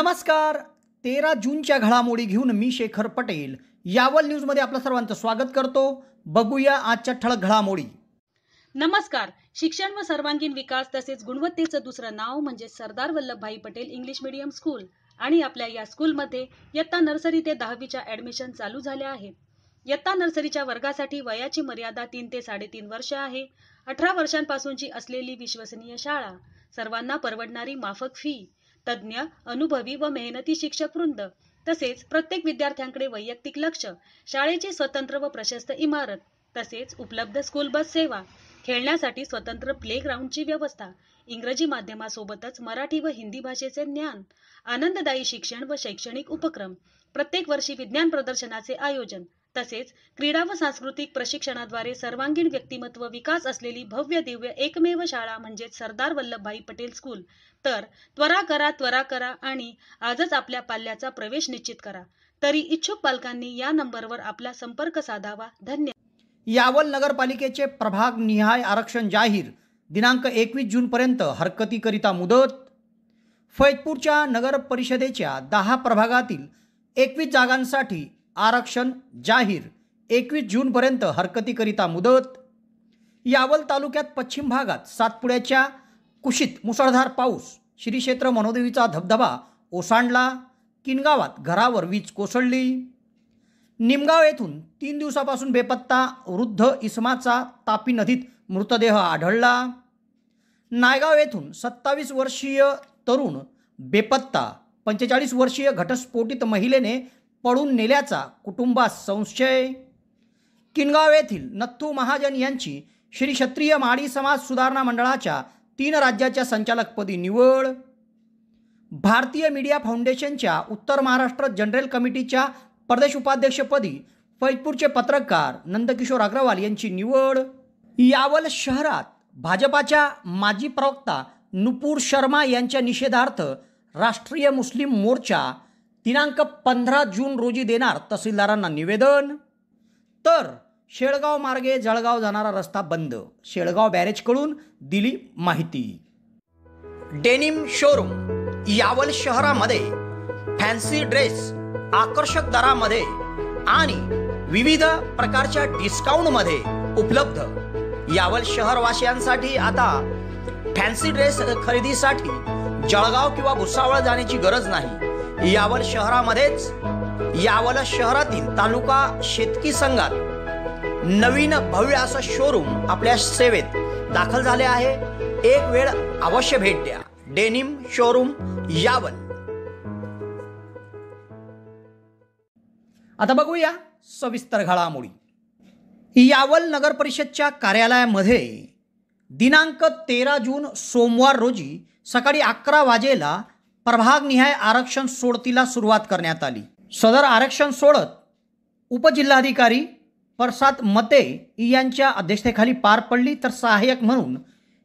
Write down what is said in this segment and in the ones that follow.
नमस्कार. 13 जूनच्या घडामोडी घेऊन मी शेखर पटेल यावल न्यूजमध्ये आपलं सर्वांचं स्वागत करतो. बघूया आजच्या ठळक घडामोडी. नमस्कार. शिक्षण व सर्वांगीण विकास तसेच गुणवत्तेचं दुसरं नाव म्हणजे Sardar Vallabhbhai Patel English medium school आणि आपल्या या स्कूलमध्ये इयत्ता नर्सरी ते 10वीच्या ॲडमिशन चालू झाले आहे. इयत्ता नर्सरीच्या वर्गासाठी वयाची मर्यादा 3 ते 3.5 वर्ष आहे. 18 वर्षांपासूनची असलेली विश्वसनीय शाळा, सर्वांना परवडणारी माफक फी, तज्ज्ञ, अनुभवी व मेहनती शिक्षक वृंद तसेच प्रत्येक विद्यार्थ्यांकडे वैयक्तिक लक्ष, शाळेची स्वतंत्र व प्रशस्त इमारत तसेच उपलब्ध स्कूल बस सेवा, खेळण्यासाठी स्वतंत्र प्लेग्राऊंडची व्यवस्था, इंग्रजी माध्यमासोबतच मराठी व हिंदी भाषेचे ज्ञान, आनंददायी शिक्षण व शैक्षणिक उपक्रम, प्रत्येक वर्षी विज्ञान प्रदर्शनाचे आयोजन तसेच क्रीडा व सांस्कृतिक प्रशिक्षणाद्वारे सर्वांगीण व्यक्तिमत्व विकास असलेली भव्य दिव्य एकमेव शाळा म्हणजे सरदार वल्लभभाई पटेल स्कूल. तर त्वरा करा आणि आजच आपल्या पाल्याचा प्रवेश निश्चित करा. तरी इच्छुक पालकांनी या नंबरवर आपला संपर्क साधावा. धन्यवाद. यावल नगरपालिकेचे प्रभाग निहाय आरक्षण जाहीर. दिनांक 21 जूनपर्यंत हरकतीकरिता मुदत. फैजपूरच्या नगर परिषदेच्या 10 प्रभागातील 21 जागांसाठी आरक्षण जाहीर. 21 जूनपर्यंत हरकतीकरिता मुदत. यावल तालुक्यात पश्चिम भागात सातपुड्याच्या कुशीत मुसळधार पाऊस. श्री क्षेत्र मनोदेवीचा धबधबा ओसांडला. किनगावात घरावर वीज कोसळली. निमगाव येथून 3 दिवसापासून बेपत्ता वृद्ध इसमाचा तापी नदीत मृतदेह आढळला. नायगाव येथून 27 वर्षीय तरुण बेपत्ता. 45 वर्षीय घटस्फोटित महिलेने पळून नेल्याचा कुटुंबास संशय. किनगाव येथील नथू महाजन यांची श्री क्षत्रिय माडी समाज सुधारणा मंडळाच्या 3 राज्याच्या संचालकपदी निवड. भारतीय मीडिया फाउंडेशनच्या उत्तर महाराष्ट्र जनरल कमिटीच्या प्रदेश उपाध्यक्षपदी फैजपूरचे पत्रकार नंदकिशोर अग्रवाल यांची निवड. यावल शहरात भाजपाच्या माजी प्रवक्ता नुपूर शर्मा यांच्या निषेधार्थ राष्ट्रीय मुस्लिम मोर्चा दिनांक 15 जून रोजी देणार तहसीलदारांना निवेदन. तर शेळगाव मार्गे जळगाव जाणारा रस्ता बंद. शेळगाव बॅरेजकडून दिली माहिती. डेनिम शोरूम यावल शहरामध्ये फॅन्सी ड्रेस आकर्षक दरामध्ये आणि विविध प्रकारच्या डिस्काउंटमध्ये उपलब्ध. यावल शहरवासियांसाठी आता फॅन्सी ड्रेस खरेदीसाठी जळगाव किंवा भुसावळ जाण्याची गरज नाही. यावल शहरामध्येच यावल शहरातील तालुका शेतकी संघात नवीन भव्य असं शोरूम आपल्या सेवेत दाखल झाले आहे. एक वेळ अवश्य भेट द्या. Denim showroom Yawal. आता बघूया सविस्तर घडामोडी. यावल नगर परिषदच्या कार्यालयामध्ये दिनांक 13 जून सोमवार रोजी सकाळी 11 वाजेला प्रभागनिहाय आरक्षण सोडतीला सुरुवात करण्यात आली. सदर आरक्षण सोडत उपजिल्हाधिकारी प्रसाद मते यांच्या अध्यक्षतेखाली पार पडली. तर सहाय्यक म्हणून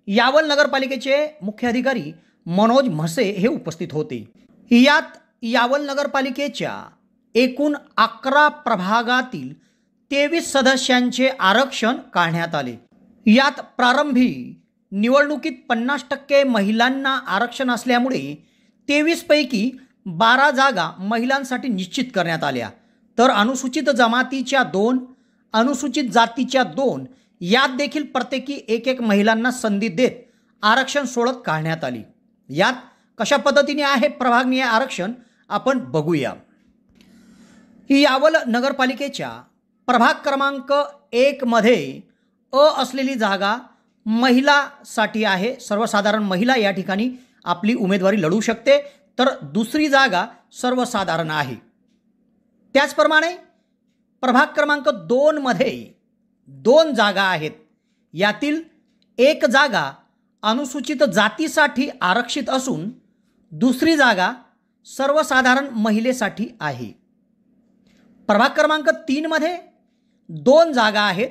यावल नगरपालिकेचे मुख्य अधिकारी मनोज म्हसे हे उपस्थित होते. यात यावल नगरपालिकेच्या एकूण 11 प्रभागातील 23 सदस्यांचे आरक्षण काढण्यात आले. यात प्रारंभी निवडणुकीत 50% महिलांना आरक्षण असल्यामुळे 23 पैकी 12 जागा महिलांसाठी निश्चित करण्यात आल्या. तर अनुसूचित जमातीच्या 2, अनुसूचित जातीच्या 2 यात देखील प्रत्येकी 1 महिलांना संधी देत आरक्षण सोडत काढण्यात आली. यात कशा पद्धतीने आहे प्रभागनिहाय आरक्षण आपण बघूया. यावल नगरपालिकेच्या प्रभाग क्रमांक 1 मध्ये असलेली जागा महिलासाठी आहे. सर्वसाधारण महिला या ठिकाणी आपली उमेदवारी लढू शकते. तर दुसरी जागा सर्वसाधारण आहे. त्याचप्रमाणे प्रभाग क्रमांक 2 मध्ये 2 जागा आहेत. यातील 1 जागा अनुसूचित जातीसाठी आरक्षित असून दुसरी जागा सर्वसाधारण महिलेसाठी आहे. प्रभाग क्रमांक 3 मध्ये 2 जागा आहेत.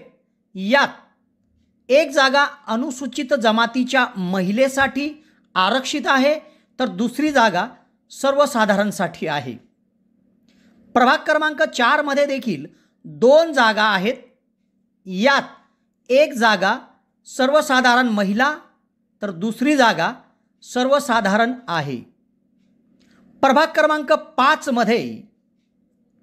यात 1 जागा अनुसूचित जमातीच्या महिलेसाठी आरक्षित आहे. तर दुसरी जागा सर्वसाधारणसाठी आहे. प्रभाग क्रमांक 4 मध्ये देखील 2 जागा आहेत. यात 1 जागा सर्वसाधारण महिला तर दुसरी जागा सर्वसाधारण आहे. प्रभाग क्रमांक 5 मध्ये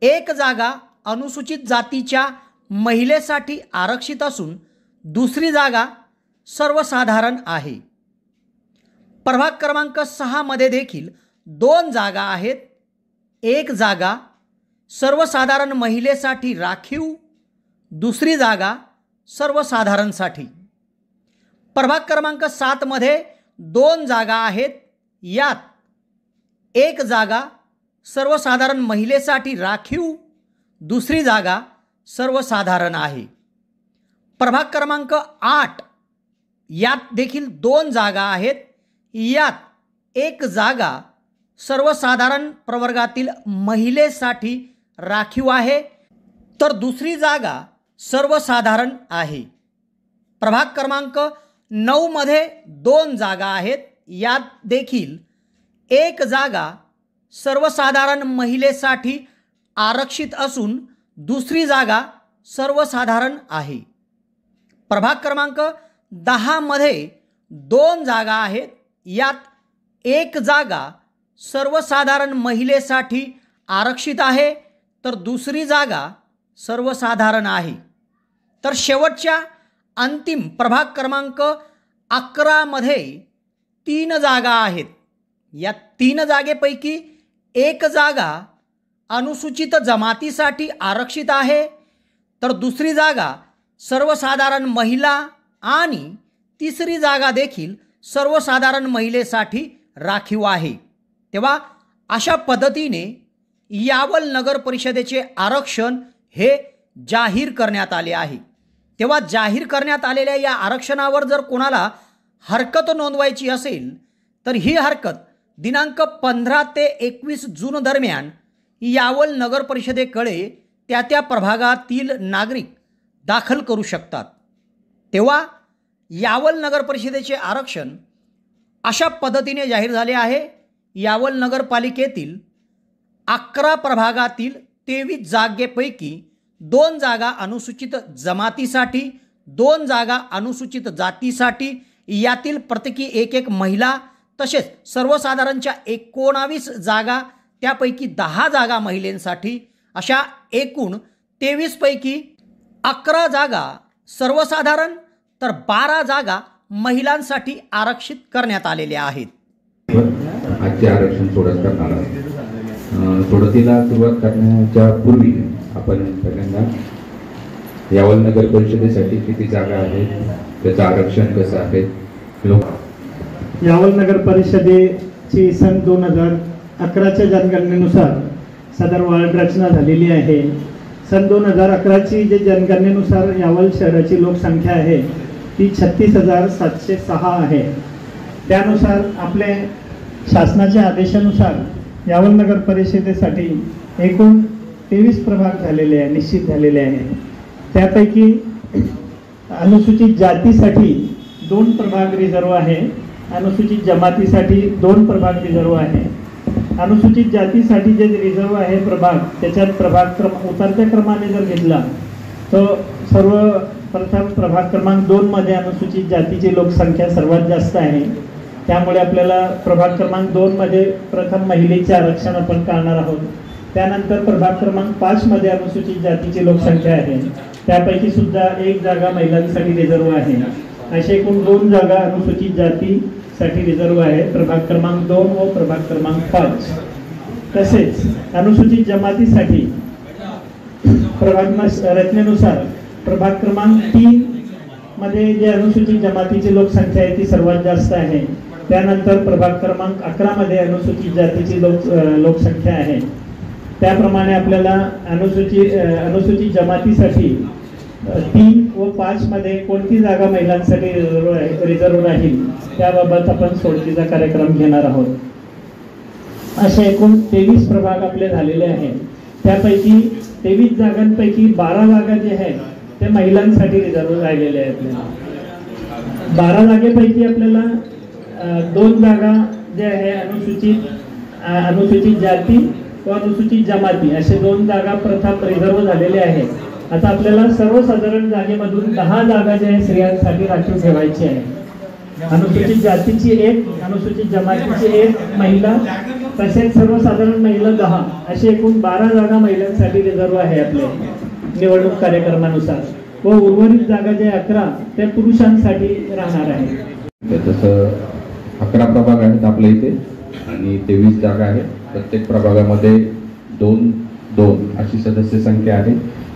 एक जागा अनुसूचित जातीच्या महिलेसाठी आरक्षित असून दुसरी जागा सर्वसाधारण आहे। प्रभाग क्रमांक 6 मध्ये देखील 2 जागा आहेत। एक जागा सर्वसाधारण महिलेसाठी राखीव, दुसरी जागा सर्वसाधारणसाठी। प्रभाग क्रमांक 7 मध्ये 2 जागा आहेत। यात एक जागा सर्वसाधारण महिलेसाठी राखीव, दुसरी जागा सर्वसाधारण आहे। प्रभाग क्रमांक 8 यात देखील 2 जागा आहेत। यात एक जागा सर्वसाधारण प्रवर्गातील महिलेसाठी राखीव आहे, तर दुसरी जागा सर्वसाधारण आहे। प्रभाग क्रमांक 9 मध्ये 2 जागा आहेत। यात देखील एक जागा सर्वसाधारण महिलेसाठी आरक्षित असून दुसरी जागा सर्वसाधारण आहे। प्रभाग क्रमांक 10 मध्ये 2 जागा आहेत। यात एक जागा सर्वसाधारण महिलेसाठी आरक्षित आहे, तर दुसरी जागा सर्वसाधारण आहे। तर शेवटच्या अंतिम प्रभाग क्रमांक 11 मध्ये 3 जागा आहेत। या 3 जागेपैकी एक जागा अनुसूचित जमातीसाठी आरक्षित आहे, तर दुसरी जागा सर्वसाधारण महिला आणि तिसरी जागा देखील सर्वसाधारण महिलेसाठी राखीव आहे। तेव्हा अशा पद्धतीने यावल नगर परिषदेचे आरक्षण हे जाहीर करण्यात आले आहे। तेव्हा जाहीर करण्यात आलेल्या या आरक्षणावर जर कोणाला हरकत नोंदवायची असेल तर ही हरकत दिनांक 15 ते 21 जून दरम्यान यावल नगर परिषदेकडे त्या प्रभागातील नागरिक दाखल करू शकतात। तेव्हा यावल नगर परिषदेचे आरक्षण अशा पद्धतीने जाहीर झाले आहे। यावल नगरपालिकेतील 11 प्रभागातील 23 जागेपैकी 2 जागा अनुसूचित जमातीसाठी, 2 जागा अनुसूचित जातीसाठी, यातील प्रत्येकी एक महिला, तसेच सर्वसाधारणच्या 19 जागा, त्यापैकी 10 जागा महिलांसाठी, अशा एकूण 23 पैकी 11 जागा सर्वसाधारण तर 12 जागा महिलांसाठी आरक्षित करण्यात आलेल्या आहेत। आजचे आरक्षण सोडत करणार आहे। सोडतीला सुरुवात करण्याच्या पूर्वी आपण पहिल्यांदा यावल नगर परिषदेसाठी किती जागा आहेत, त्याचं आरक्षण कसं आहे, यावल नगर परिषदेची सन 2011च्या जनगणनेनुसार सदर वार्ड रचना झालेली आहे। सन 2011ची जे जनगणनेनुसार यावल शहराची लोकसंख्या आहे ती 36,706 आहे। त्यानुसार आपले शासनाच्या आदेशानुसार यावल नगर परिषदेसाठी एकूण 23 प्रभाग झालेले आहे, निश्चित झालेले आहे। त्यापैकी अनुसूचित जातीसाठी 2 प्रभाग रिझर्व आहे, अनुसूचित जमातीसाठी 2 प्रभाग रिझर्व आहे। अनुसूचित जातीसाठी जे रिझर्व आहे प्रभाग, त्याच्यात प्रभाग क्रम उतरत्या क्रमाने जर घेतला तर सर्वप्रथम प्रभाग क्रमांक 2 मध्ये अनुसूचित जातीची लोकसंख्या सर्वात जास्त आहे। त्यामुळे आपल्याला प्रभाग क्रमांक 2 मध्ये प्रथम महिलेचे आरक्षण आपण काढणार आहोत। त्यानंतर प्रभाग क्रमांक 5 मध्ये अनुसूचित जातीची लोकसंख्या आहे, त्यापैकी सुद्धा एक जागा महिलांसाठी रिझर्व आहे। असे एकूण 2 जागा अनुसूचित जातीसाठी रिझर्व आहे, प्रभाग क्रमांक 2 व प्रभाग क्रमांक 5। तसेच अनुसूचित जमातीसाठी प्रभाग रचनेनुसार प्रभाग क्रमांक 3 मध्ये जे अनुसूचित जमातीची लोकसंख्या आहे ती सर्वात जास्त आहे। त्यानंतर प्रभाग क्रमांक 11 मध्ये अनुसूचित जातीची लोकसंख्या आहे। त्याप्रमाणे आपल्याला अनुसूचित जमातीसाठी 3 व 5 मध्ये कोणती जागा महिलांसाठी रिझर्व राहील त्याबाबत आपण सोडतीचा कार्यक्रम घेणार आहोत। असे एकूण 23 प्रभाग आपले झालेले आहेत। त्यापैकी 23 जागांपैकी 12 जागा जे आहेत ते महिलांसाठी रिझर्व राहिलेले आहेत। 12 जागेपैकी आपल्याला 2 जागा जे आहे अनुसूचित जाती व अनुसूचित जमाती असे 2 जागा प्रथम रिझर्व झालेले आहेत। आता आपल्याला सर्वसाधारण जागेमधून 10 जागा जे आहे स्त्रियांसाठी राखीव ठेवायची आहे। अनुसूचित जातीची 1, अनुसूचित जमातीची 1 महिला, तसेच सर्वसाधारण महिला 10, अशी एकूण 12 जागा महिलांसाठी रिझर्व आहे आपल्या निवडणूक कार्यक्रमानुसार, व उर्वरित जागा जे 11 त्या पुरुषांसाठी राहणार आहे. तसं 11 प्रभाग आहेत आपल्या इथे आणि 23 जागा आहेत. प्रत्येक प्रभागामध्ये 2-2 अशी सदस्य संख्या आहे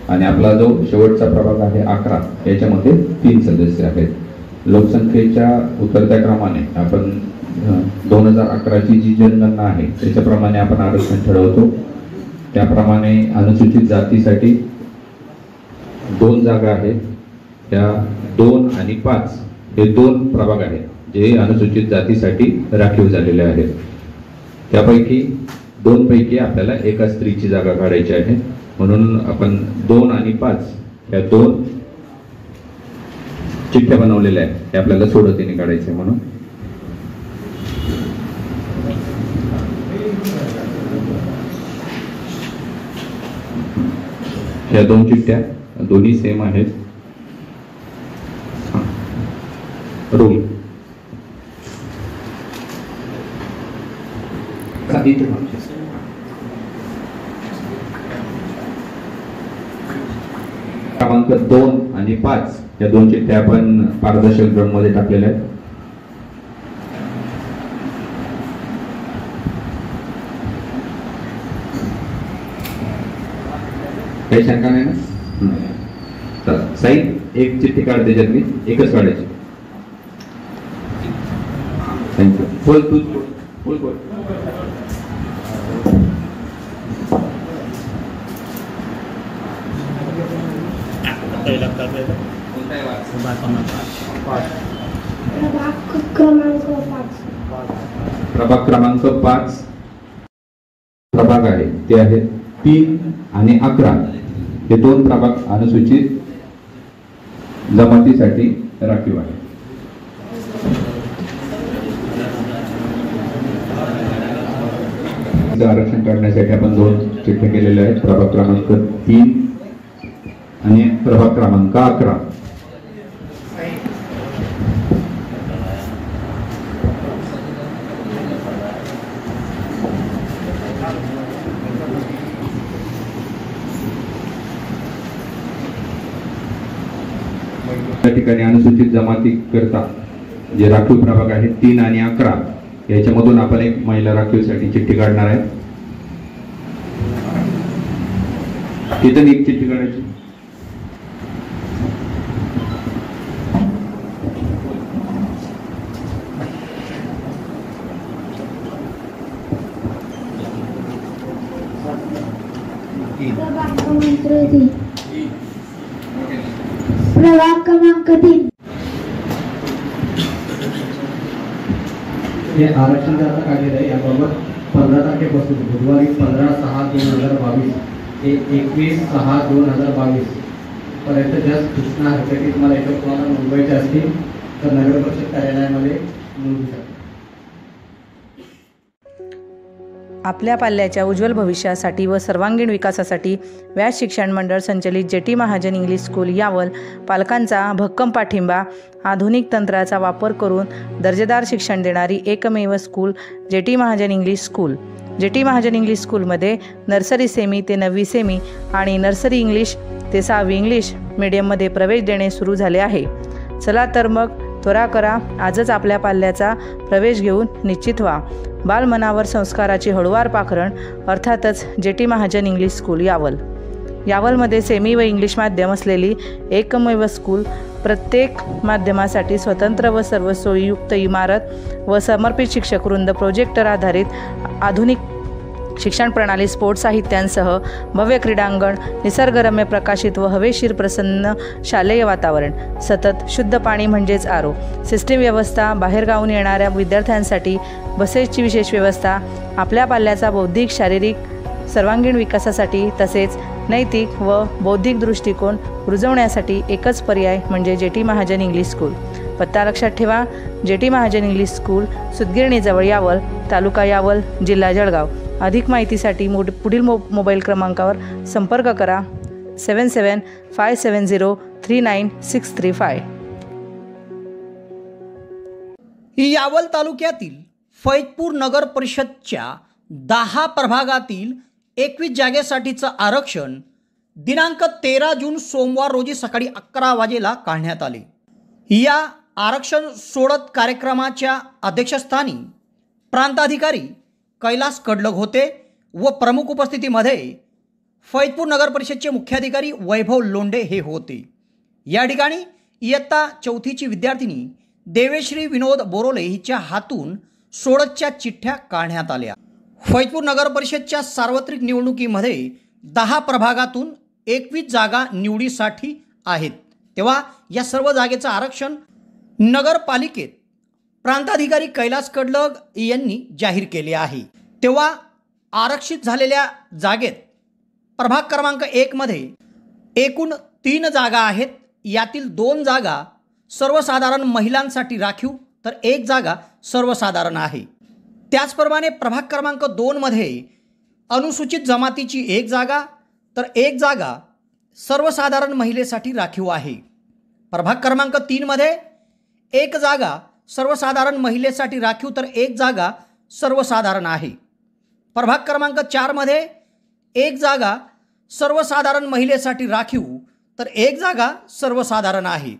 आणि आपला जो शेवटचा प्रभाग आहे 11 याच्यामध्ये 3 सदस्य आहेत. लोकसंख्येच्या उतरत्या क्रमाने आपण 2011ची जी जनगणना आहे त्याच्याप्रमाणे आपण आरक्षण ठरवतो. त्याप्रमाणे अनुसूचित जातीसाठी 2 जागा आहेत. त्या 2 आणि 5 हे 2 प्रभाग आहेत जे अनुसूचित जातीसाठी राखीव झालेले आहेत. त्यापैकी 2 पैकी आपल्याला एका स्त्रीची जागा काढायची आहे, म्हणून आपण 2 आणि 5 या 2 चिठ्ठ्या बनवलेल्या आहेत, हे आपल्याला सोडतीने काढायचे. म्हणून या 2 चिठ्ठ्या दोन्ही सेम आहेत. रोल क्रमांक 2 आणि 5 या 2 चिठ्ठ्या आपण पारदर्शक ड्रम मध्ये टाकलेल्या आहेत. काही शंका नाही ना? साई एक चिठ्ठी काढ, त्याच्यातली एकच काढायची. थँक्यू. फुल तू फुल फुल प्रभाग क्रमांक 5 प्रभाग आहे ते आहेत 3 आणि 11 हे 2 प्रभाग अनुसूचित जमातीसाठी राखीव आहे. आरक्षण करण्यासाठी आपण 2 चिठ्ठ्या केलेल्या आहेत. प्रभाग क्रमांक 3 आणि प्रभाग क्रमांक 11. त्या ठिकाणी अनुसूचित जमाती करता जे राखीव प्रभाग आहेत 3 आणि 11 याच्यामधून आपण एक महिला राखीवसाठी चिठ्ठी काढणार आहे. तिथं एक चिठ्ठी काढायची. प्रभाग क्रमांक 3. हे आरक्षण आता काढलेलं आहे. याबाबत 15 तारखेपासून बुधवारी 15/6/2022 ते 21/6/2022 पर्यंत ज्या सूचना हरकती तुम्हाला याच्यावर तुम्हाला नोंदवायच्या असतील तर नगर परिषद कार्यालयामध्ये नोंदवू शकता. आपल्या पाल्याच्या उज्ज्वल भविष्यासाठी व सर्वांगीण विकासासाठी व्यास शिक्षण मंडळ संचलित jetty Mahajan English school Yawal पालकांचा भक्कम पाठिंबा, आधुनिक तंत्राचा वापर करून दर्जेदार शिक्षण देणारी एकमेव school jetty Mahajan English school. Jetty Mahajan English स्कूलमध्ये नर्सरी सेमी ते 9वी सेमी आणि नर्सरी इंग्लिश ते 6वी इंग्लिश मीडियममध्ये प्रवेश देणे सुरू झाले आहे. चला तर मग त्वरा करा, आजच आपल्या पाल्याचा प्रवेश घेऊन निश्चित व्हा. बालमनावर संस्काराची हळूवार पाखरण, अर्थातच JT Mahajan English school Yawal. यावलमध्ये सेमी व इंग्लिश माध्यम असलेली एकमेव स्कूल, प्रत्येक माध्यमासाठी स्वतंत्र व सर्व सोयीयुक्त इमारत व समर्पित शिक्षकवृंद, प्रोजेक्टर आधारित आधुनिक शिक्षण प्रणाली, स्पोर्ट्स साहित्यांसह भव्य क्रीडांगण, निसर्गरम्य प्रकाशित व हवेशीर प्रसन्न शालेय वातावरण, सतत शुद्ध पाणी म्हणजेच आरो, सिस्टीम व्यवस्था, बाहेरगावून येणाऱ्या विद्यार्थ्यांसाठी बसेसची विशेष व्यवस्था, आपल्या पाल्याचा बौद्धिक शारीरिक सर्वांगीण विकासासाठी तसेच नैतिक व बौद्धिक दृष्टिकोन रुजवण्यासाठी एकच पर्याय म्हणजे जेटी महाजन इंग्लिश स्कूल. पत्ता लक्षात ठेवा, जेटी महाजन इंग्लिश स्कूल, सुदगिरणीजवळ यावल, तालुका यावल, जिल्हा जळगाव. अधिक माहितीसाठी पुढील मोबाईल क्रमांकावर संपर्क करा 7757039635. यावल तालुक्यातील फैजपूर नगर परिषदच्या 10 प्रभागातील 21 जागेसाठीचं आरक्षण दिनांक 13 जून सोमवार रोजी सकाळी 11 वाजेला काढण्यात आले। या आरक्षण सोडत कार्यक्रमाच्या अध्यक्षस्थानी प्रांताधिकारी कैलास कडलग होते व प्रमुख उपस्थितीमध्ये फैजपूर नगर परिषदचे मुख्याधिकारी वैभव लोंढे हे होते। या ठिकाणी इयत्ता 4थीची विद्यार्थिनी देवेश्री विनोद बोरोले हिच्या हातून सोडतच्या चिठ्ठ्या काढण्यात आल्या। फैजपूर नगर परिषदच्या सार्वत्रिक निवडणुकीमध्ये 10 प्रभागातून 21 जागा निवडीसाठी आहेत। तेव्हा या सर्व जागेचं आरक्षण नगरपालिकेत प्रांताधिकारी कैलास कडलग यांनी जाहीर केले आहे। तेव्हा आरक्षित झालेल्या जागेत प्रभाग क्रमांक 1 मध्ये एकूण 3 जागा आहेत। यातील 2 जागा सर्वसाधारण महिलांसाठी राखीव तर 1 जागा सर्वसाधारण आहे। त्याचप्रमाणे प्रभाग क्रमांक 2 मध्ये अनुसूचित जमातीची 1 जागा तर 1 जागा सर्वसाधारण महिलेसाठी राखीव आहे। प्रभाग क्रमांक 3 मध्ये 1 जागा सर्वसाधारण महिलेसाठी राखीव तर 1 जागा सर्वसाधारण आहे। प्रभाग क्रमांक 4 मध्ये 1 जागा सर्वसाधारण महिलेसाठी राखीव तर 1 जागा सर्वसाधारण आहे।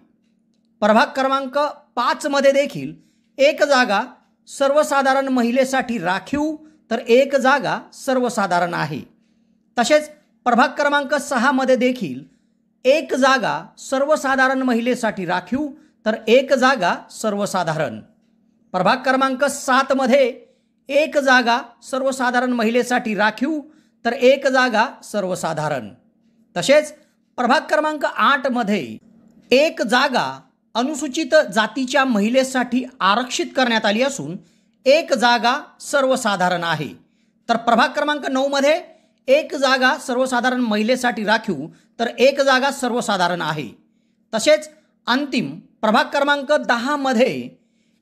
प्रभाग क्रमांक 5 मध्ये देखील 1 जागा सर्वसाधारण महिलेसाठी राखीव तर 1 जागा सर्वसाधारण आहे। तसेच प्रभाग क्रमांक 6 मध्ये देखील 1 जागा सर्वसाधारण महिलेसाठी राखीव तर 1 जागा सर्वसाधारण। प्रभाग क्रमांक 7 मध्ये 1 जागा सर्वसाधारण महिलेसाठी राखीव तर 1 जागा सर्वसाधारण। तसेच प्रभाग क्रमांक 8 मध्ये 1 जागा अनुसूचित जातीच्या महिलेसाठी आरक्षित करण्यात आली असून 1 जागा सर्वसाधारण आहे। तर प्रभाग क्रमांक 9 मध्ये 1 जागा सर्वसाधारण महिलेसाठी राखीव तर 1 जागा सर्वसाधारण आहे। तसेच अंतिम प्रभाग क्रमांक 10 मध्ये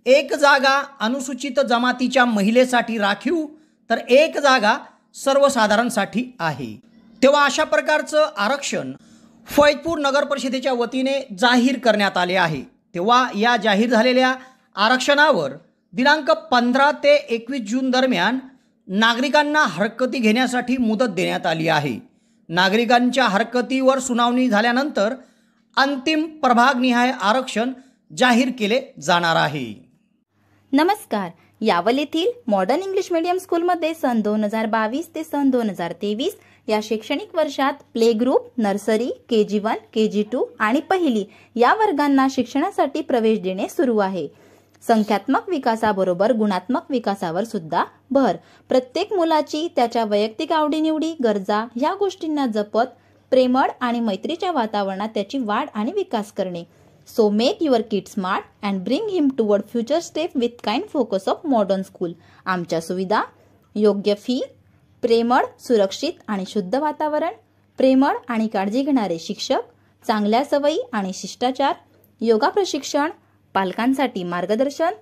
1 जागा अनुसूचित जमातीच्या महिलेसाठी राखीव तर 1 जागा सर्वसाधारणसाठी आहे। तेव्हा अशा प्रकारचं आरक्षण फैजपूर नगर परिषदेच्या वतीने जाहीर करण्यात आले आहे। तेव्हा या जाहीर झालेल्या आरक्षणावर दिनांक 15 ते 21 जून दरम्यान नागरिकांना हरकती घेण्यासाठी मुदत देण्यात आली आहे। नागरिकांच्या हरकतीवर सुनावणी झाल्यानंतर अंतिम प्रभागनिहाय आरक्षण जाहीर केले जाणार आहे। नमस्कार, यावल येथील मॉडर्न इंग्लिश मीडियम स्कूलमध्ये सन 2022 ते सन 2023 या शैक्षणिक वर्षात play group, nursery, KG1, KG2 आणि पहिली या वर्गांना शिक्षणासाठी प्रवेश देणे सुरू आहे। संख्यात्मक विकासाबरोबर गुणात्मक विकासावर सुद्धा भर। प्रत्येक मुलाची त्याच्या वैयक्तिक आवडीनिवडी, गरजा ह्या गोष्टींना जपत प्रेमळ आणि मैत्रीच्या वातावरणात त्याची वाढ आणि विकास करणे। So make your kid smart and bring him toward future step with kind focus of modern school. आमच्या सुविधा: योग्य फी, प्रेमळ, सुरक्षित आणि शुद्ध वातावरण, प्रेमळ आणि काळजी घेणारे शिक्षक, चांगल्या सवयी आणि शिष्टाचार, योगा प्रशिक्षण, पालकांसाठी मार्गदर्शन,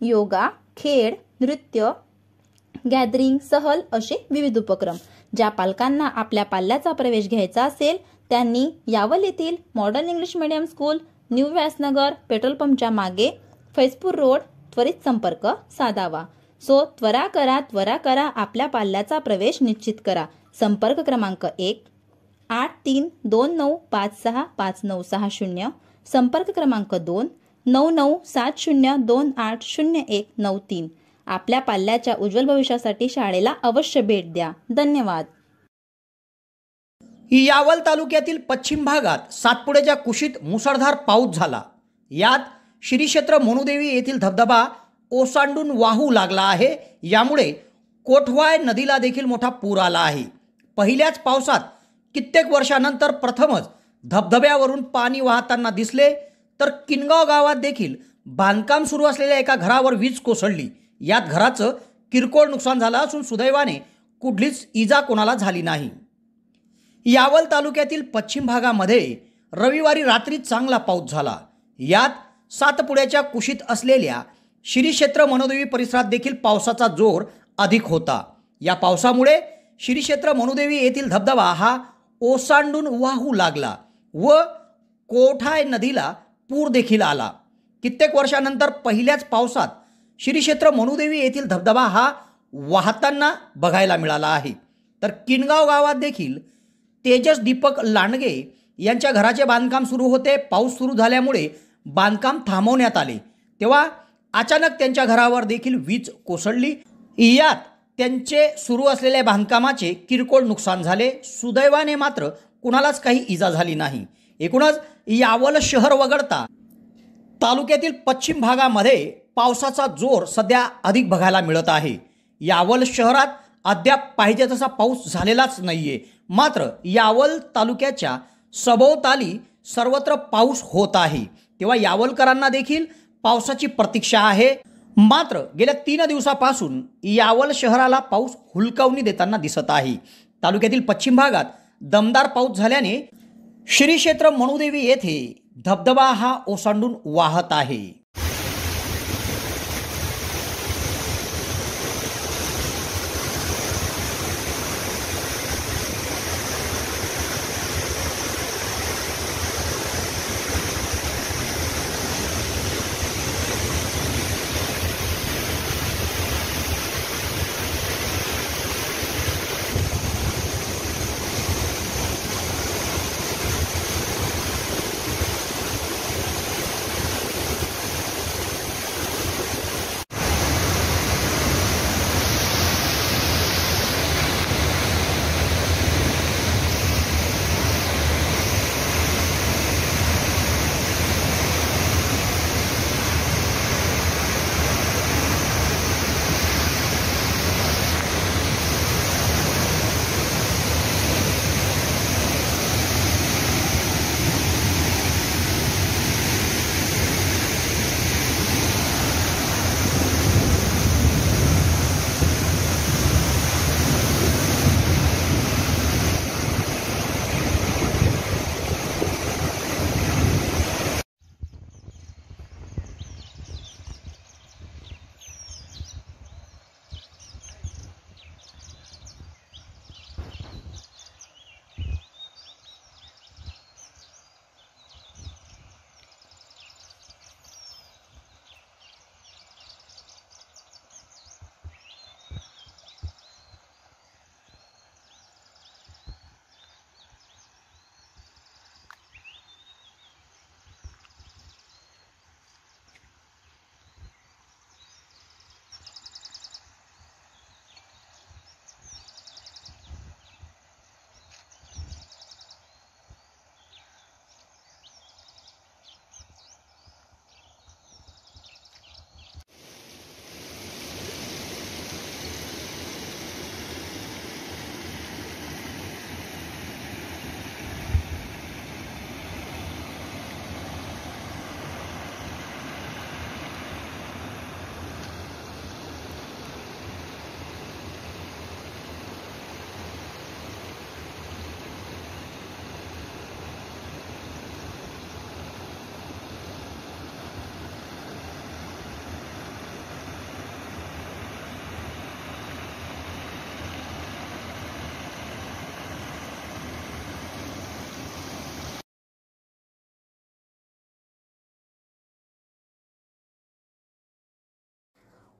योगा, खेळ, नृत्य, गॅदरिंग, सहल असे विविध उपक्रम। ज्या पालकांना आपल्या पाल्याचा प्रवेश घ्यायचा असेल त्यांनी यावल येथील modern English medium school, new Vyasnagar, petrol पंपच्या मागे, फैजपूर रोड त्वरित संपर्क साधावा। सो त्वरा करा, आपल्या पाल्याचा प्रवेश निश्चित करा। संपर्क क्रमांक 1 8329565960, संपर्क क्रमांक 2 9970280193। आपल्या पाल्याच्या उज्ज्वल भविष्यासाठी शाळेला अवश्य भेट द्या। धन्यवाद। यावल तालुक्यातील पश्चिम भागात सातपुड्याच्या कुशीत मुसळधार पाऊस झाला। यात श्री क्षेत्र मनुदेवी येथील धबधबा ओसांडून वाहू लागला आहे। यामुळे कोठवाय नदीला देखील मोठा पूर आला आहे। पहिल्याच पावसात कित्येक वर्षानंतर प्रथमच धबधब्यावरून पाणी वाहताना दिसले। तर किनगाव गावात देखील बांधकाम सुरू असलेल्या एका घरावर वीज कोसळली। यात घराचं किरकोळ नुकसान झालं असून सुदैवाने कुठलीच इजा कोणाला झाली नाही। यावल तालुक्यातील पश्चिम भागामध्ये रविवारी रात्री चांगला पाऊस झाला। यात सातपुड्याच्या कुशीत असलेल्या श्री क्षेत्र मनुदेवी परिसरात देखील पावसाचा जोर अधिक होता। या पावसामुळे श्री क्षेत्र मनुदेवी येथील धबधबा हा ओसांडून वाहू लागला व कोठाय नदीला पूर देखील आला। कित्येक वर्षानंतर पहिल्याच पावसात श्री क्षेत्र मनुदेवी येथील धबधबा हा वाहताना बघायला मिळाला आहे. तर किनगाव गावात देखील तेजस दीपक लांडगे यांच्या घराचे बांधकाम सुरू होते. पाऊस सुरू झाल्यामुळे बांधकाम थांबवण्यात आले तेव्हा अचानक त्यांच्या घरावर देखील वीज कोसळली. यात त्यांचे सुरू असलेल्या बांधकामाचे किरकोळ नुकसान झाले. सुदैवाने मात्र कुणालाच काही इजा झाली नाही. एकूणच यावल शहर वगळता तालुक्यातील पश्चिम भागामध्ये पावसाचा जोर सध्या अधिक बघायला मिळत आहे. यावल शहरात अद्याप पाहिजे तसा पाऊस झालेलाच नाहीये. मात्र यावल तालुक्याच्या सभोवताली सर्वत्र पाऊस होत आहे. तेव्हा यावलकरांना देखील पावसाची प्रतीक्षा आहे. मात्र गेल्या 3 दिवसापासून यावल शहराला पाऊस हुलकावणी देताना दिसत आहे. तालुक्यातील पश्चिम भागात दमदार पाऊस झाल्याने श्री क्षेत्र मनुदेवी येथे धबधबा हा ओसांडून वाहत आहे.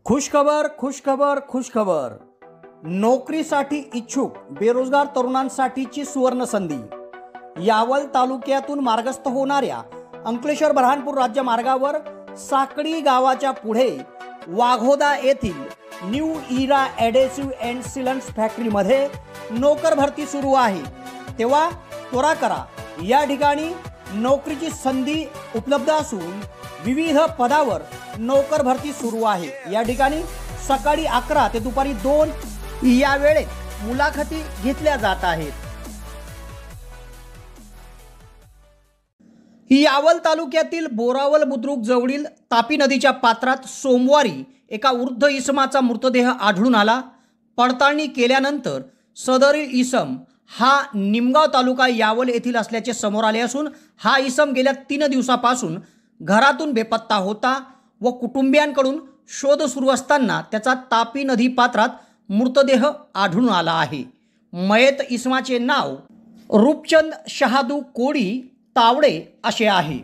खुशखबर खुशखबर खुशखबर. नोकरीसाठी इच्छुक बेरोजगार तरुणांसाठीची सुवर्ण संधी. यावल तालुक्यातून मार्गस्थ होणाऱ्या अंकलेश्वर बऱ्हाणपूर राज्य मार्गावर साकडी गावाच्या पुढे वाघोदा येथील न्यू इरा ॲडेसिव्ह अँड सीलंट्स फॅक्टरीमध्ये नोकर भरती सुरू आहे. तेव्हा त्वरा करा. या ठिकाणी नोकरीची संधी उपलब्ध असून विविध पदावर नोकर भरती सुरू आहे. या ठिकाणी सकाळी 11 ते दुपारी 2 या वेळेत मुलाखती घेतल्या जात आहेत. यावल तालुक्यातील बोरावल बुद्रुक जवळील तापी नदीच्या पात्रात सोमवारी एका वृद्ध इसमाचा मृतदेह आढळून आला. पडताळणी केल्यानंतर सदरील इसम हा निमगाव तालुका यावल येथील असल्याचे समोर आले असून हा इसम गेल्या 3 दिवसापासून घरातून बेपत्ता होता व कुटुंबियांकडून शोध सुरू असताना त्याचा तापी नदी पात्रात मृतदेह आढळून आला आहे. मयत इसमाचे नाव रूपचंद शहादू कोडी तावडे असे आहे.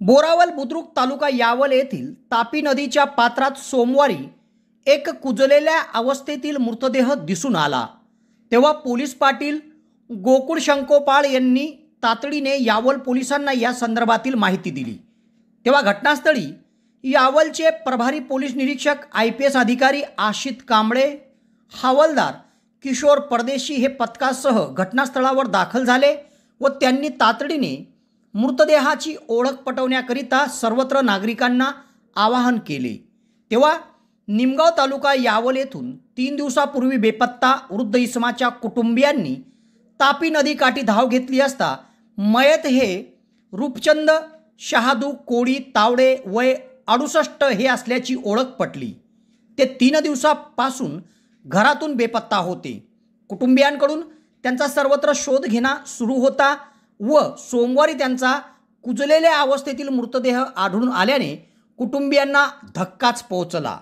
बोरावल बुद्रुक तालुका यावल येथील तापी नदीच्या पात्रात सोमवारी एक कुजलेल्या अवस्थेतील मृतदेह दिसून आला। तेव्हा पोलीस पाटील गोकुळ शंकोपाळ यांनी तातडीने यावल पोलिसांना या संदर्भातील माहिती दिली। तेव्हा घटनास्थळी यावलचे प्रभारी पोलीस निरीक्षक IPS अधिकारी आशित कांबळे, हवालदार किशोर परदेशी हे पथकासह घटनास्थळावर दाखल झाले व त्यांनी तातडीने मृतदेहाची ओळख पटवण्याकरिता सर्वत्र नागरिकांना आवाहन केले। तेव्हा निमगाव तालुका यावल येथून 3 दिवसापूर्वी बेपत्ता वृद्ध इसमाच्या कुटुंबियांनी तापी नदीकाठी धाव घेतली असता मयत हे रूपचंद शहादू कोळी तावडे वय 68 हे असल्याची ओळख पटली। ते 3 दिवसापासून घरातून बेपत्ता होते। कुटुंबियांकडून त्यांचा सर्वत्र शोध घेणं सुरू होता व सोमवारी त्यांचा कुजलेल्या अवस्थेतील मृतदेह आढळून आल्याने कुटुंबियांना धक्काच पोहोचला।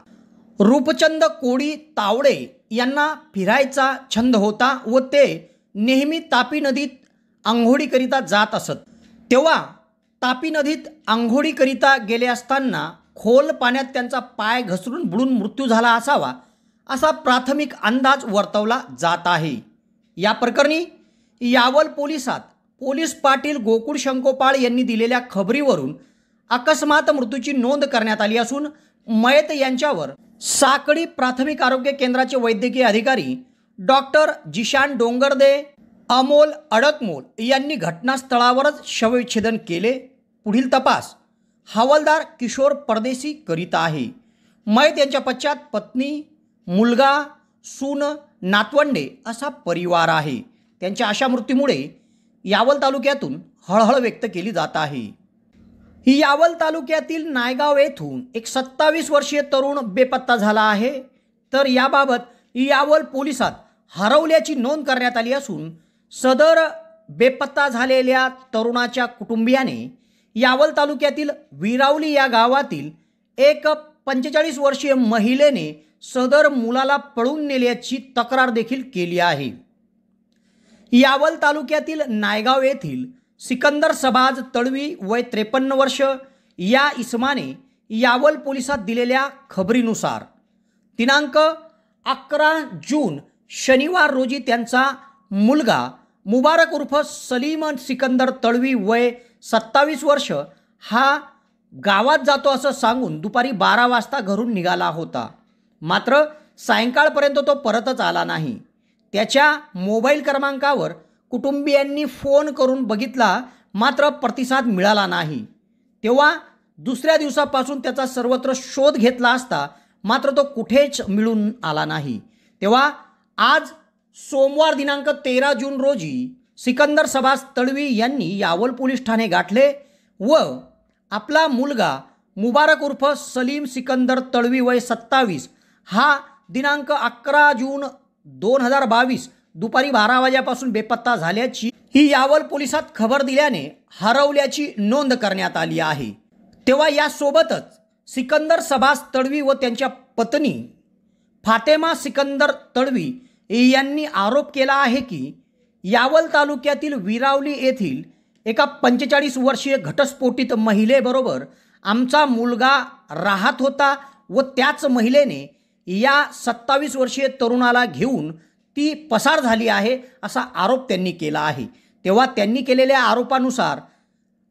रूपचंद कोळी तावडे यांना फिरायचा छंद होता व ते नेहमी तापी नदीत आंघोळीकरिता जात असत। तेव्हा तापी नदीत आंघोळीकरिता गेले असताना खोल पाण्यात त्यांचा पाय घसरून बुडून मृत्यू झाला असावा असा प्राथमिक अंदाज वर्तवला जात आहे। या प्रकरणी यावल पोलिसात पोलीस पाटील गोकुळ शंकोपाळ यांनी दिलेल्या खबरीवरून अकस्मात मृत्यूची नोंद करण्यात आली असून मयत यांच्यावर साकळी प्राथमिक आरोग्य केंद्राचे वैद्यकीय अधिकारी डॉक्टर जिशान डोंगरदे, अमोल अडकमोल यांनी घटनास्थळावरच शवविच्छेदन केले। पुढील तपास हवालदार किशोर परदेशी करीत आहे। मयत यांच्या पश्चात पत्नी, मुलगा, सून, नातवंडे असा परिवार आहे। त्यांच्या अशा मृत्यूमुळे यावल तालुक्यातून हळहळ व्यक्त केली जात आहे। यावल तालुक्यातील नायगाव येथून एक 27 वर्षीय तरुण बेपत्ता झाला आहे। तर याबाबत यावल पोलिसात हरवल्याची नोंद करण्यात आली असून सदर बेपत्ता झालेल्या तरुणाच्या कुटुंबियाने यावल तालुक्यातील विरावली या गावातील एक 45 वर्षीय महिलेने सदर मुलाला पळून नेल्याची तक्रार देखील केली आहे। यावल तालुक्यातील नायगाव येथील सिकंदर सबाज तळवी वय 53 वर्ष या इसमाने यावल पोलिसात दिलेल्या खबरीनुसार दिनांक 11 जून शनिवार रोजी त्यांचा मुलगा मुबारक उर्फ सलीम सिकंदर तळवी वय 27 वर्ष हा गावात जातो असं सांगून दुपारी 12 वाजता घरून निघाला होता। मात्र सायंकाळपर्यंत तो परतच आला नाही। त्याच्या मोबाईल क्रमांकावर कुटुंबियांनी फोन करून बघितला मात्र प्रतिसाद मिळाला नाही। तेव्हा दुसऱ्या दिवसापासून त्याचा सर्वत्र शोध घेतला असता मात्र तो कुठेच मिळून आला नाही। तेव्हा आज सोमवार दिनांक 13 जून रोजी सिकंदर सबाज तळवी यांनी यावल पोलीस ठाणे गाठले व आपला मुलगा मुबारक उर्फ सलीम सिकंदर तळवी वय 27 हा दिनांक 11 जून 2022 दुपारी 12 वाजेपासून बेपत्ता झाल्याची ही यावल पोलिसात खबर दिल्याने हरवल्याची नोंद करण्यात आली आहे। तेव्हा यासोबतच सिकंदर सबाज तळवी व त्यांच्या पत्नी फातेमा सिकंदर तळवी यांनी आरोप केला आहे की यावल तालुक्यातील विरावली येथील एका 45 वर्षीय घटस्फोटित महिलेबरोबर आमचा मुलगा राहत होता व त्याच महिलेने या 27 वर्षीय तरुणाला घेऊन ती पसार झाली आहे असा आरोप त्यांनी केला आहे। तेव्हा त्यांनी केलेल्या आरोपानुसार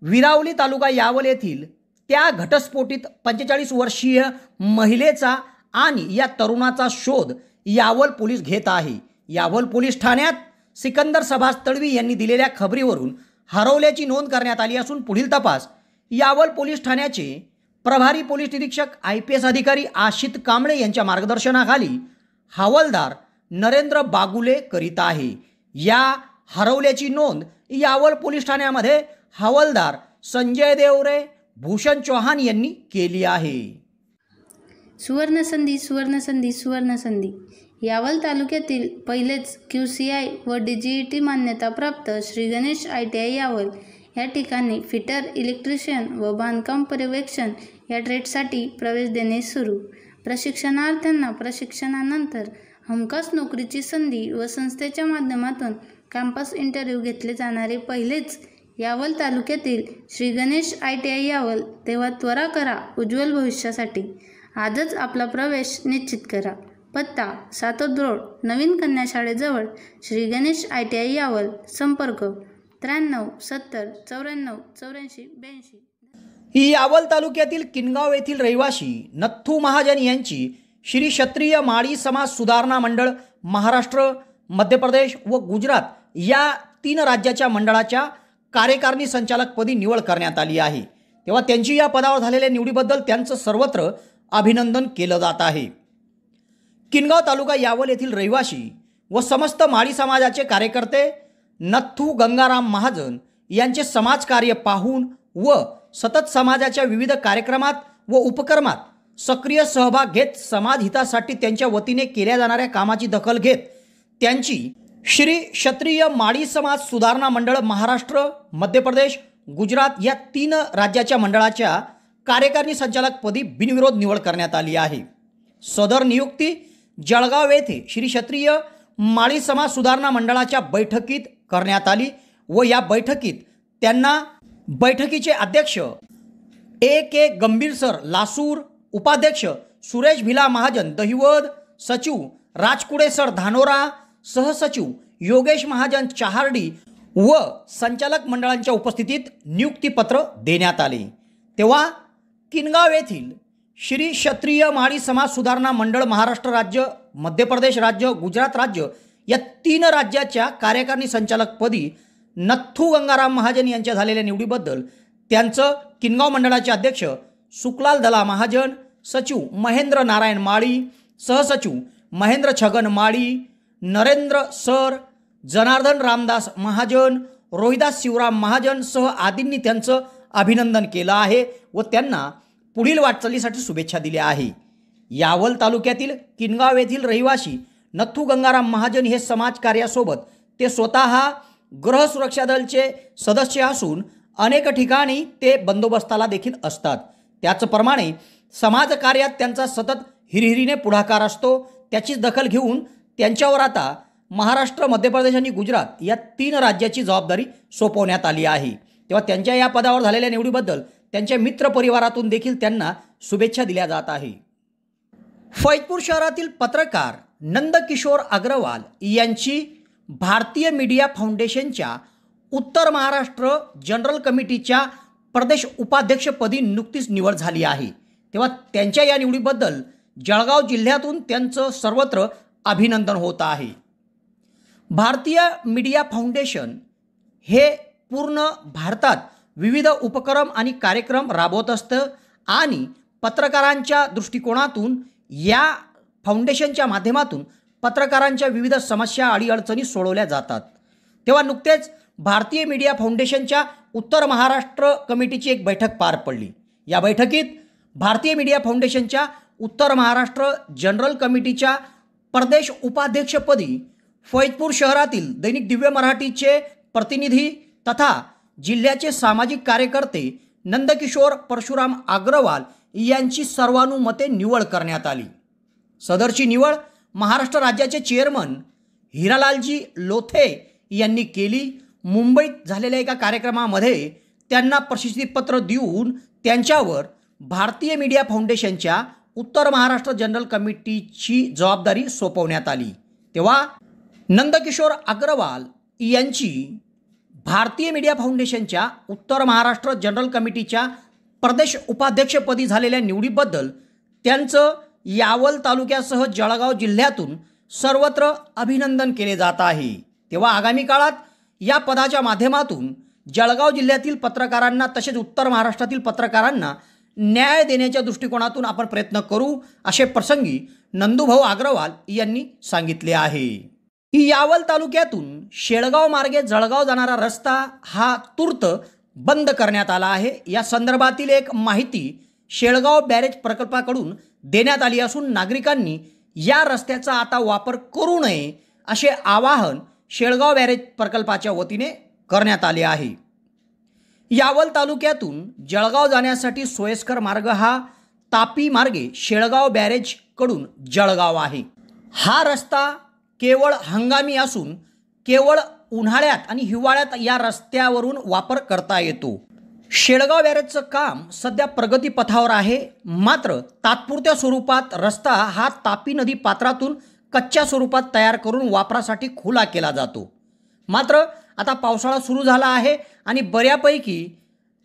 विरावली तालुका यावल येथील त्या घटस्फोटित 45 वर्षीय महिलेचा आणि या तरुणाचा शोध यावल पोलीस घेत आहे। यावल पोलीस ठाण्यात सिकंदर सबाज तळवी यांनी दिलेल्या खबरीवरून हरवल्याची नोंद करण्यात आली असून पुढील तपास यावल पोलीस ठाण्याचे प्रभारी पोलीस निरीक्षक IPS अधिकारी आशित कांबळे यांच्या मार्गदर्शनाखाली हवालदार नरेंद्र बागुले करीत आहे। या हरवल्याची नोंद यावल पोलीस ठाण्यामध्ये हवालदार संजय देवरे, भूषण चौहान यांनी केली आहे। सुवर्णसंधी सुवर्णसंधी सुवर्णसंधी यावल तालुक्यातील पहिलेच QCI व DGET मान्यताप्राप्त श्री गणेश ITI यावल या ठिकाणी फिटर, इलेक्ट्रिशियन व बांधकाम पर्यवेक्षण या ट्रेडसाठी प्रवेश देणे सुरू। प्रशिक्षणार्थ्यांना प्रशिक्षणानंतर हमखास नोकरीची संधी व संस्थेच्या माध्यमातून कॅम्पस इंटरव्ह्यू घेतले जाणारे पहिलेच यावल तालुक्यातील श्री गणेश ITI यावल, तेव्हा त्वरा करा उज्ज्वल भविष्यासाठी. आजच आपला प्रवेश निश्चित करा. पत्ता सातोद रोड, नवीन कन्या शाळेजवळ, श्री गणेश ITI यावल. संपर्क 93 70 94 84 82. ही यावल तालुक्यातील किनगाव येथील रहिवासी नथू महाजन यांची श्री क्षत्रिय माळी समाज सुधारणा मंडळ महाराष्ट्र, मध्य प्रदेश व गुजरात या 3 राज्याच्या मंडळाच्या कार्यकारिणी संचालकपदी निवड करण्यात आली आहे. तेव्हा त्यांची या पदावर झालेल्या निवडीबद्दल त्यांचं सर्वत्र अभिनंदन केलं जात आहे. किनगाव तालुका यावल येथील रहिवासी व समस्त माळी समाजाचे कार्यकर्ते नथू गंगाराम महाजन यांचे समाजकार्य पाहून व सतत समाजाच्या विविध कार्यक्रमात व उपक्रमात सक्रिय सहभाग घेत समाज हितासाठी त्यांच्या वतीने केल्या जाणाऱ्या कामाची दखल घेत त्यांची श्री क्षत्रिय माळी समाज सुधारणा मंडळ महाराष्ट्र, मध्य प्रदेश, गुजरात या 3 राज्याच्या मंडळाच्या कार्यकारिणी संचालकपदी बिनविरोध निवड करण्यात आली आहे. सदर नियुक्ती जळगाव येथे श्री क्षत्रिय माळी समाज सुधारणा मंडळाच्या बैठकीत करण्यात आली व या बैठकीत त्यांना बैठकीचे अध्यक्ष A.K. गंभीर सर लासूर, उपाध्यक्ष सुरेश भिला महाजन दहिवद, सचिव राजकुडे सर धानोरा, सहसचिव योगेश महाजन चहार्डी व संचालक मंडळांच्या उपस्थितीत नियुक्तीपत्र देण्यात आले. तेव्हा किनगाव येथील श्री क्षत्रिय माळी समाज सुधारणा मंडळ महाराष्ट्र राज्य, मध्य प्रदेश राज्य, गुजरात राज्य या 3 राज्याच्या कार्यकारिणी संचालकपदी नथू गंगाराम महाजन यांच्या झालेल्या निवडीबद्दल त्यांचं किनगाव मंडळाचे अध्यक्ष सुखलाल दला महाजन, सचिव महेंद्र नारायण माळी, सहसचिव महेंद्र छगन माळी, नरेंद्र सर, जनार्दन रामदास महाजन, रोहिदास शिवराम महाजन सह आदींनी त्यांचं अभिनंदन केलं आहे व त्यांना पुढील वाटचालीसाठी शुभेच्छा दिल्या आहे. यावल तालुक्यातील किनगाव येथील रहिवासी नथू गंगाराम महाजन हे समाजकार्यासोबत ते स्वतः गृह सुरक्षा दलचे सदस्य असून अनेक ठिकाणी ते बंदोबस्ताला देखील असतात. त्याचप्रमाणे समाजकार्यात त्यांचा सतत हिरिहिरीने पुढाकार असतो. त्याचीच दखल घेऊन त्यांच्यावर आता महाराष्ट्र, मध्य प्रदेश आणि गुजरात या 3 राज्याची जबाबदारी सोपवण्यात आली आहे. तेव्हा त्यांच्या या पदावर झालेल्या निवडीबद्दल त्यांच्या मित्र परिवारातून देखील त्यांना शुभेच्छा दिल्या जात आहे. फैजपूर शहरातील पत्रकार नंदकिशोर अग्रवाल यांची भारतीय मीडिया फाउंडेशनच्या उत्तर महाराष्ट्र जनरल कमिटीच्या प्रदेश उपाध्यक्षपदी नुकतीच निवड झाली आहे. तेव्हा त्यांच्या या निवडीबद्दल जळगाव जिल्ह्यातून त्यांचं सर्वत्र अभिनंदन होत आहे. भारतीय मीडिया फाउंडेशन हे पूर्ण भारतात विविध उपक्रम आणि कार्यक्रम राबवत असतं आणि पत्रकारांच्या दृष्टिकोनातून या फाउंडेशनच्या माध्यमातून पत्रकारांच्या विविध समस्या अडीअडचणी सोडवल्या जातात. तेव्हा नुकतेच भारतीय मीडिया फाउंडेशनच्या उत्तर महाराष्ट्र कमिटीची एक बैठक पार पडली. या बैठकीत भारतीय मीडिया फाउंडेशनच्या उत्तर महाराष्ट्र जनरल कमिटीच्या प्रदेश उपाध्यक्षपदी फैजपूर शहरातील दैनिक दिव्य मराठीचे प्रतिनिधी तथा जिल्ह्याचे सामाजिक कार्यकर्ते नंदकिशोर परशुराम अग्रवाल यांची सर्वानुमते निवड करण्यात आली. सदरची निवड महाराष्ट्र राज्याचे चेअरमन हिरालालजी लोथे यांनी केली. मुंबईत झालेल्या एका कार्यक्रमामध्ये त्यांना प्रशस्तीपत्र देऊन त्यांच्यावर भारतीय मीडिया फाउंडेशनच्या उत्तर महाराष्ट्र जनरल कमिटीची जबाबदारी सोपवण्यात आली. तेव्हा नंदकिशोर अग्रवाल यांची भारतीय मीडिया फाउंडेशनच्या उत्तर महाराष्ट्र जनरल कमिटीच्या प्रदेश उपाध्यक्षपदी झालेल्या निवडीबद्दल त्यांचं यावल तालुक्यासह जळगाव जिल्ह्यातून सर्वत्र अभिनंदन केले जात आहे. तेव्हा आगामी काळात या पदाच्या माध्यमातून जळगाव जिल्ह्यातील पत्रकारांना तसेच उत्तर महाराष्ट्रातील पत्रकारांना न्याय देण्याच्या दृष्टिकोनातून आपण प्रयत्न करू असे प्रसंगी नंदूभाऊ अग्रवाल यांनी सांगितले आहे. यावल तालुक्यातून शेळगाव मार्गे जळगाव जाणारा रस्ता हा तूर्त बंद करण्यात आला आहे. या संदर्भातील एक माहिती शेळगाव बॅरेज प्रकल्पाकडून देण्यात आली असून नागरिकांनी या रस्त्याचा आता वापर करू नये असे आवाहन शेळगाव बॅरेज प्रकल्पाच्या वतीने करण्यात आले आहे. यावल तालुक्यातून जळगाव जाण्यासाठी सोयीस्कर मार्ग हा तापी मार्गे शेळगाव बॅरेजकडून जळगाव आहे. हा रस्ता केवळ हंगामी असून केवळ उन्हाळ्यात आणि हिवाळ्यात या रस्त्यावरून वापर करता येतो. शेळगाव बॅरेजचं काम सध्या प्रगतीपथावर आहे. मात्र तात्पुरत्या स्वरूपात रस्ता हा तापी नदी पात्रातून कच्च्या स्वरूपात तयार करून वापरासाठी खुला केला जातो. मात्र आता पावसाळा सुरू झाला आहे आणि बऱ्यापैकी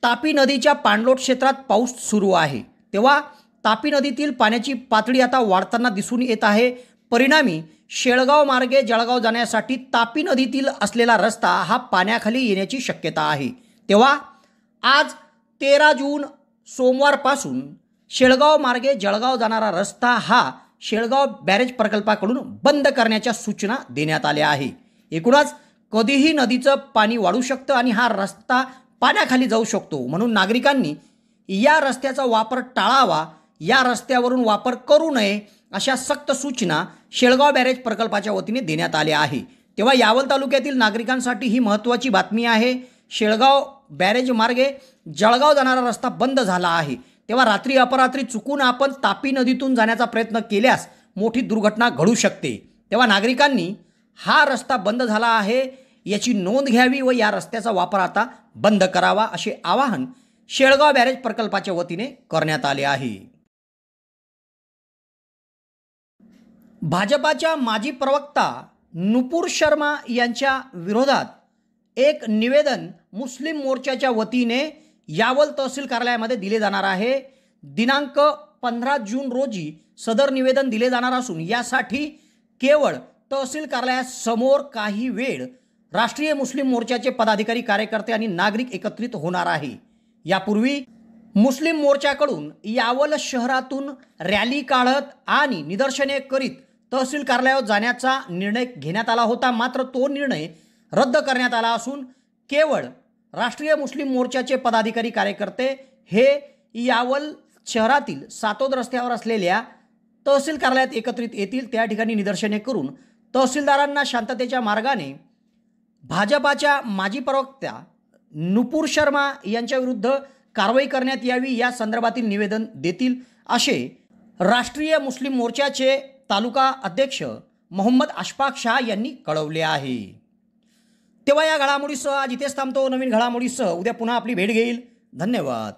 तापी नदीच्या पाणलोट क्षेत्रात पाऊस सुरू आहे. तेव्हा तापी नदीतील पाण्याची पातळी आता वाढताना दिसून येत आहे. परिणामी शेळगाव मार्गे जळगाव जाण्यासाठी तापी नदीतील असलेला रस्ता हा पाण्याखाली येण्याची शक्यता आहे. तेव्हा आज 13 जून सोमवारपासून शेळगाव मार्गे जळगाव जाणारा रस्ता हा शेळगाव बॅरेज प्रकल्पाकडून बंद करण्याच्या सूचना देण्यात आल्या आहे. एकूणच कधीही नदीचं पाणी वाढू शकतं आणि हा रस्ता पाण्याखाली जाऊ शकतो. म्हणून नागरिकांनी या रस्त्याचा वापर टाळावा, या रस्त्यावरून वापर करू नये अशा सक्त सूचना शेळगाव बॅरेज प्रकल्पाच्या वतीने देण्यात आल्या आहे. तेव्हा यावल तालुक्यातील नागरिकांसाठी ही महत्त्वाची बातमी आहे. शेळगाव बॅरेज मार्गे जळगाव जाणारा रस्ता बंद झाला आहे. तेव्हा रात्री अपरात्री चुकून आपण तापी नदीतून जाण्याचा प्रयत्न केल्यास मोठी दुर्घटना घडू शकते. तेव्हा नागरिकांनी हा रस्ता बंद झाला आहे याची नोंद घ्यावी व या रस्त्याचा वापर आता बंद करावा असे आवाहन शेळगाव बॅरेज प्रकल्पाच्या वतीने करण्यात आले आहे. भाजपाच्या माजी प्रवक्ता नुपूर शर्मा यांच्या विरोधात एक निवेदन मुस्लिम मोर्चाच्या वतीने यावल तहसील कार्यालयामध्ये दिले जाणार आहे. दिनांक 15 जून रोजी सदर निवेदन दिले जाणार असून यासाठी केवळ तहसील कार्यालयासमोर काही वेळ राष्ट्रीय मुस्लिम मोर्चाचे पदाधिकारी, कार्यकर्ते आणि नागरिक एकत्रित होणार आहे. यापूर्वी मुस्लिम मोर्चाकडून यावल शहरातून रॅली काढत आणि निदर्शने करीत तहसील कार्यालयात जाण्याचा निर्णय घेण्यात आला होता. मात्र तो निर्णय रद्द करण्यात आला असून केवळ राष्ट्रीय मुस्लिम मोर्चाचे पदाधिकारी, कार्यकर्ते हे यावल शहरातील सातोद रस्त्यावर असलेल्या तहसील कार्यालयात एकत्रित येतील. त्या ठिकाणी निदर्शने करून तहसीलदारांना शांततेच्या मार्गाने भाजपाच्या माजी प्रवक्त्या नुपूर शर्मा यांच्या विरुद्ध कारवाई करण्यात यावी या संदर्भातील निवेदन देतील असे राष्ट्रीय मुस्लिम मोर्चाचे तालुका अध्यक्ष मोहम्मद अशफाक शाह यांनी कळवले आहे. तेव्हा या घडामोडीसह आज इथेच थांबतो. नवीन घडामोडीसह उद्या पुन्हा आपली भेट घेईल. धन्यवाद.